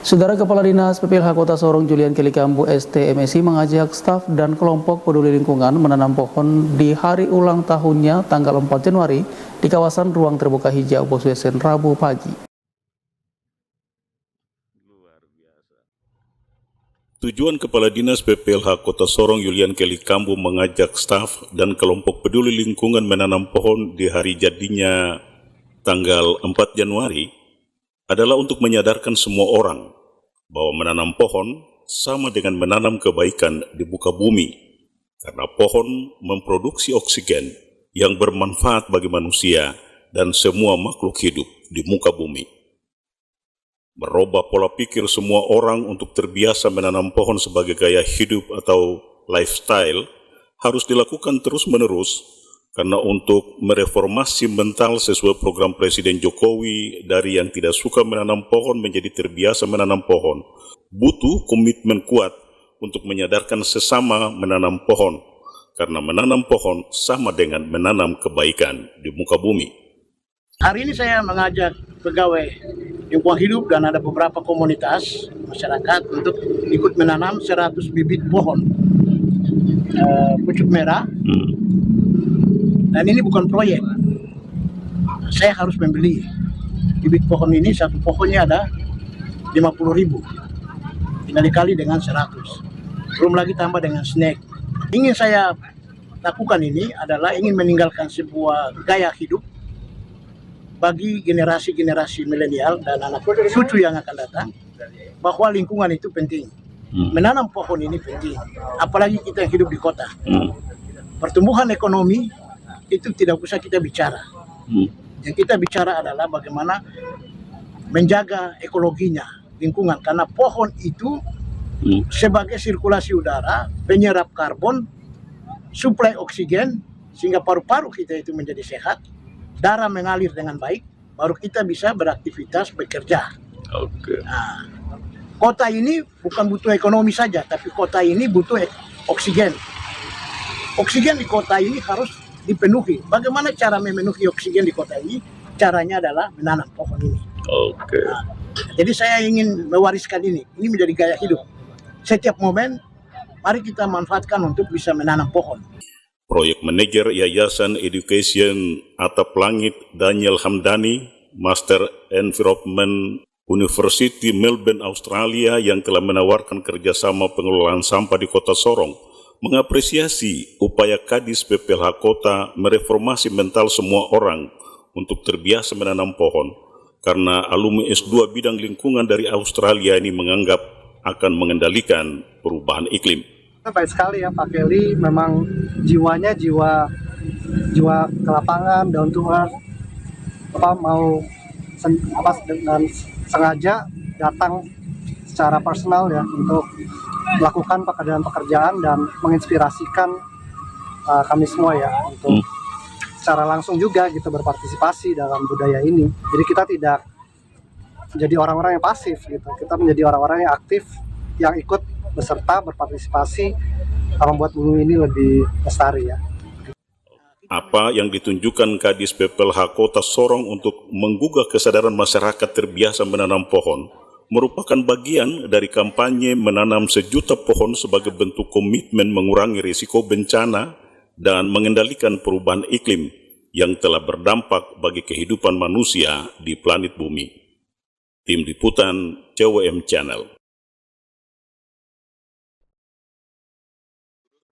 Saudara Kepala Dinas PPLH Kota Sorong Julian Kelikambu STMSI mengajak staf dan kelompok peduli lingkungan menanam pohon di hari ulang tahunnya tanggal 4 Januari di kawasan ruang terbuka hijau Boswesen Rabu pagi. Tujuan Kepala Dinas PPLH Kota Sorong Julian Kelikambu mengajak staf dan kelompok peduli lingkungan menanam pohon di hari jadinya tanggal 4 Januari adalah untuk menyadarkan semua orang bahwa menanam pohon sama dengan menanam kebaikan di muka bumi, karena pohon memproduksi oksigen yang bermanfaat bagi manusia dan semua makhluk hidup di muka bumi. Merubah pola pikir semua orang untuk terbiasa menanam pohon sebagai gaya hidup atau lifestyle harus dilakukan terus-menerus, karena untuk mereformasi mental sesuai program Presiden Jokowi dari yang tidak suka menanam pohon menjadi terbiasa menanam pohon, butuh komitmen kuat untuk menyadarkan sesama menanam pohon, karena menanam pohon sama dengan menanam kebaikan di muka bumi. Hari ini saya mengajak pegawai lingkungan hidup dan ada beberapa komunitas masyarakat untuk ikut menanam 100 bibit pohon pucuk merah. Dan ini bukan proyek, saya harus membeli bibit pohon ini. Satu pohonnya ada 50.000, tinggal dikali dengan 100, belum lagi tambah dengan snack. Ingin saya lakukan ini adalah ingin meninggalkan sebuah gaya hidup bagi generasi-generasi milenial dan anak cucu yang akan datang, bahwa lingkungan itu penting. Menanam pohon ini penting, apalagi kita yang hidup di kota. Pertumbuhan ekonomi itu tidak usah kita bicara. Yang kita bicara adalah bagaimana menjaga ekologinya, lingkungan, karena pohon itu sebagai sirkulasi udara, penyerap karbon, suplai oksigen, sehingga paru-paru kita itu menjadi sehat, darah mengalir dengan baik, baru kita bisa beraktivitas, bekerja. Nah, kota ini bukan butuh ekonomi saja, tapi kota ini butuh oksigen. Oksigen di kota ini harus dipenuhi. Bagaimana cara memenuhi oksigen di kota ini? Caranya adalah menanam pohon ini. Nah, jadi saya ingin mewariskan ini menjadi gaya hidup. Setiap momen, mari kita manfaatkan untuk bisa menanam pohon. Proyek Manajer Yayasan Education Atap Langit Daniel Hamdani, Master Environment University Melbourne, Australia, yang telah menawarkan kerjasama pengelolaan sampah di Kota Sorong, mengapresiasi upaya Kadis PPLH Kota mereformasi mental semua orang untuk terbiasa menanam pohon, karena alumni S2 bidang lingkungan dari Australia ini menganggap akan mengendalikan perubahan iklim. Baik sekali ya Pak Kelly, memang jiwanya jiwa ke lapangan, down to earth, dengan sengaja datang secara personal ya untuk melakukan pekerjaan-pekerjaan dan menginspirasikan kami semua ya untuk secara langsung juga gitu berpartisipasi dalam budaya ini. Jadi kita tidak menjadi orang-orang yang pasif gitu, kita menjadi orang-orang yang aktif, yang ikut beserta berpartisipasi membuat bumi ini lebih lestari ya. Apa yang ditunjukkan Kadis PPLH Kota Sorong untuk menggugah kesadaran masyarakat terbiasa menanam pohon merupakan bagian dari kampanye menanam 1 juta pohon sebagai bentuk komitmen mengurangi risiko bencana dan mengendalikan perubahan iklim yang telah berdampak bagi kehidupan manusia di planet bumi. Tim Liputan CWM Channel.